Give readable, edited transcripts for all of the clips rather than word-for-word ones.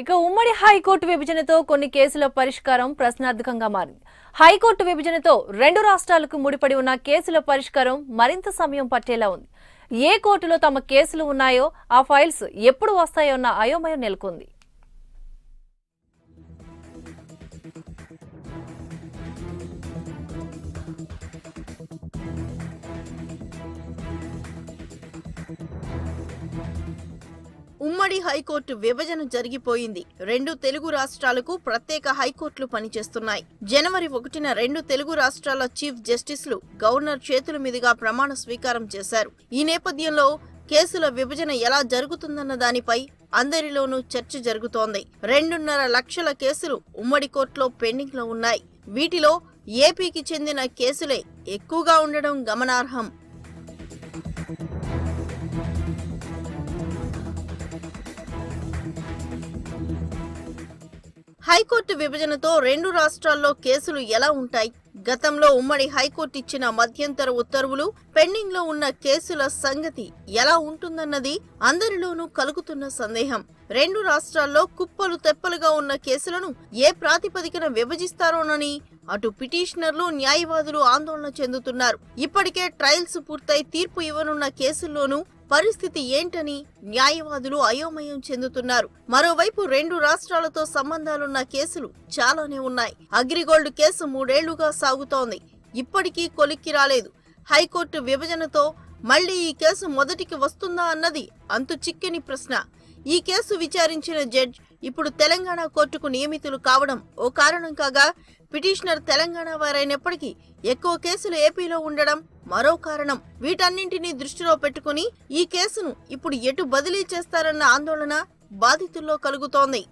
ఇక ఉమ్మడి హైకోర్టు విభజనతో కొన్ని కేసుల పరిష్కారం ప్రశ్నార్థకంగా మారింది. హైకోర్టు విభజనతో రెండు రాష్ట్రాలకు ముడిపడి ఉన్న కేసుల పరిష్కారం మరింత సమయం పట్టేలా ఉంది. ఏ కోర్టులో తమ కేసులు ఉన్నాయో ఆ ఫైల్స్ ఎప్పుడు వస్తాయో అన్న అయోమయం నెలకొంది. ఉమ్మడి హైకోర్టు విభజన జరిగిపోయింది. రెండు తెలుగు రాష్ట్రాలకు ప్రత్యేక హైకోర్టులు పనిచేస్తున్నాయి. జనవరి 1న రెండు తెలుగు రాష్ట్రాల చీఫ్ జస్టిస్లు గవర్నర్ చేతుల మీదుగా ప్రమాణ స్వీకారం చేశారు. ఈ నేపథ్యంలో కేసుల విభజన ఎలా జరుగుతుందన్న దానిపై అందరిలోనూ చర్చ జరుగుతోంది. 2.5 లక్షల కేసులు ఉమ్మడి కోర్టులో పెండింగ్ లో ఉన్నాయి. వీటిలో ఏపీకి చెందిన కేసులే ఎక్కువగా ఉండడం గమనార్హం. హైకోర్టు విభజనతో రెండు రాష్ట్రాల్లో కేసులు ఎలా ఉంటాయి? గతంలో ఉమ్మడి హైకోర్టు ఇచ్చిన మధ్యంతర ఉత్తర్వులు పెండింగ్ లో ఉన్న కేసుల సంగతి ఎలా ఉంటుందన్నది అందరిలోనూ కలుగుతున్న సందేహం. రెండు రాష్ట్రాల్లో కుప్పలు తెప్పలుగా ఉన్న కేసులను ఏ ప్రాతిపదికన విభజిస్తారోనని అటు పిటిషనర్లు, న్యాయవాదులు ఆందోళన చెందుతున్నారు. ఇప్పటికే ట్రయల్స్ పూర్తయి తీర్పు ఇవ్వనున్న కేసుల్లోనూ పరిస్థితి ఏంటని న్యాయవాదులు అయోమయం చెందుతున్నారు. మరోవైపు రెండు రాష్ట్రాలతో సంబంధాలున్న కేసులు చాలానే ఉన్నాయి. అగ్రిగోల్డ్ కేసు 3 ఏళ్లుగా సాగుతోంది. ఇప్పటికీ కొలిక్కి రాలేదు. హైకోర్టు విభజనతో మళ్లీ ఈ కేసు మొదటికి వస్తుందా అన్నది అంతు చిక్కని ప్రశ్న. ఈ కేసు విచారించిన జడ్జ్ ఇప్పుడు తెలంగాణ కోర్టుకు నియమితులు కావడం ఓ కారణం కాగా, పిటిషనర్ తెలంగాణ వారైనప్పటికీ ఎక్కువ కేసులు ఏపీలో ఉండడం మరో కారణం. వీటన్నింటినీ దృష్టిలో పెట్టుకుని ఈ కేసును ఇప్పుడు ఎటు బదిలీ చేస్తారన్న ఆందోళన బాధితుల్లో కలుగుతోంది.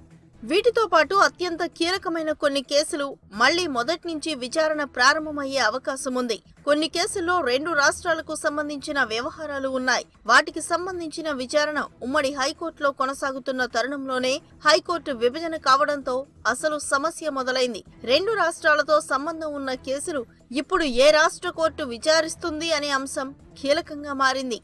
వీటితో పాటు అత్యంత కీలకమైన కొన్ని కేసులు మళ్లీ మొదటి నుంచి విచారణ ప్రారంభమయ్యే అవకాశం ఉంది. కొన్ని కేసుల్లో రెండు రాష్ట్రాలకు సంబంధించిన వ్యవహారాలు ఉన్నాయి. వాటికి సంబంధించిన విచారణ ఉమ్మడి హైకోర్టులో కొనసాగుతున్న తరుణంలోనే హైకోర్టు విభజన కావడంతో అసలు సమస్య మొదలైంది. రెండు రాష్ట్రాలతో సంబంధం ఉన్న కేసులు ఇప్పుడు ఏ రాష్ట్ర కోర్టు విచారిస్తుంది అనే అంశం కీలకంగా మారింది.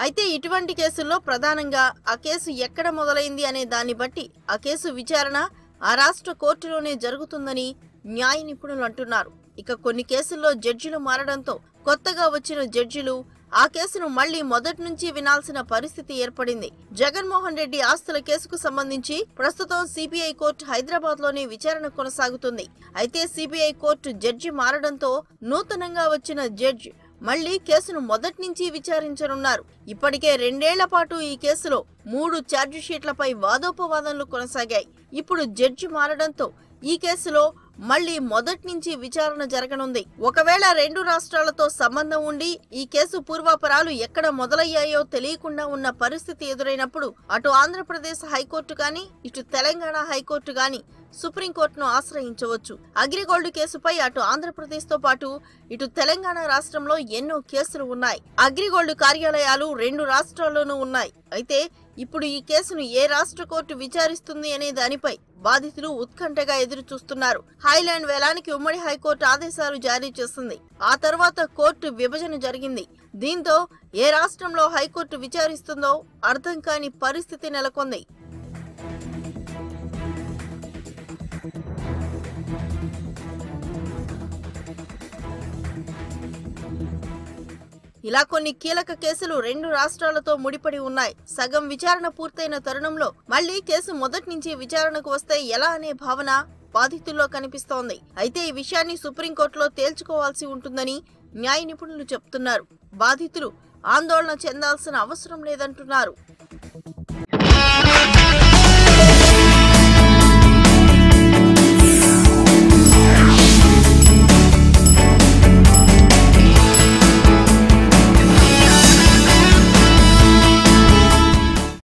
అయితే ఇటువంటి కేసుల్లో ప్రధానంగా ఆ కేసు ఎక్కడ మొదలైంది అనే దాన్ని బట్టి ఆ కేసు విచారణ ఆ రాష్ట్ర కోర్టులోనే జరుగుతుందని న్యాయ నిపుణులు అంటున్నారు. ఇక కొన్ని కేసుల్లో జడ్జిలు మారడంతో కొత్తగా వచ్చిన జడ్జిలు ఆ కేసును మళ్లీ మొదటి నుంచి వినాల్సిన పరిస్థితి ఏర్పడింది. జగన్మోహన్ రెడ్డి ఆస్తుల కేసుకు సంబంధించి ప్రస్తుతం సిబిఐ కోర్టు హైదరాబాద్ లోనే విచారణ కొనసాగుతుంది. అయితే సిబిఐ కోర్టు జడ్జి మారడంతో నూతనంగా వచ్చిన జడ్జి మళ్లీ కేసును మొదటి నుంచి విచారించనున్నారు. ఇప్పటికే 2 ఏళ్ల పాటు ఈ కేసులో 3 ఛార్జిషీట్లపై వాదోపవాదనలు కొనసాగాయి. ఇప్పుడు జడ్జి మారడంతో ఈ కేసులో మళ్లీ మొదటి నుంచి విచారణ జరగనుంది. ఒకవేళ రెండు రాష్ట్రాలతో సంబంధం ఉండి ఈ కేసు పూర్వాపరాలు ఎక్కడ మొదలయ్యాయో తెలియకుండా ఉన్న పరిస్థితి ఎదురైనప్పుడు అటు ఆంధ్రప్రదేశ్ హైకోర్టు గాని, ఇటు తెలంగాణ హైకోర్టు గాని సుప్రీంకోర్టును ఆశ్రయించవచ్చు. అగ్రిగోల్డ్ కేసుపై అటు ఆంధ్రప్రదేశ్ తో పాటు ఇటు తెలంగాణ రాష్ట్రంలో ఎన్నో కేసులు ఉన్నాయి. అగ్రిగోల్డ్ కార్యాలయాలు రెండు రాష్ట్రాల్లోనూ ఉన్నాయి. అయితే ఇప్పుడు ఈ కేసును ఏ రాష్ట్ర కోర్టు విచారిస్తుంది అనే దానిపై బాధితులు ఉత్కంఠగా ఎదురు చూస్తున్నారు. హైలాండ్ వేలానికి ఉమ్మడి హైకోర్టు ఆదేశాలు జారీ చేసింది. ఆ తర్వాత కోర్టు విభజన జరిగింది. దీంతో ఏ రాష్ట్రంలో హైకోర్టు విచారిస్తుందో అర్థం కాని పరిస్థితి నెలకొంది. ఇలా కొన్ని కీలక కేసులు రెండు రాష్ట్రాలతో ముడిపడి ఉన్నాయి. సగం విచారణ పూర్తయిన తరుణంలో మళ్లీ కేసు మొదటి నుంచి విచారణకు వస్తే ఎలా అనే భావన బాధితుల్లో కనిపిస్తోంది. అయితే ఈ విషయాన్ని సుప్రీంకోర్టులో తేల్చుకోవాల్సి ఉంటుందని న్యాయ నిపుణులు చెప్తున్నారు. బాధితులు ఆందోళన చెందాల్సిన అవసరం లేదంటున్నారు.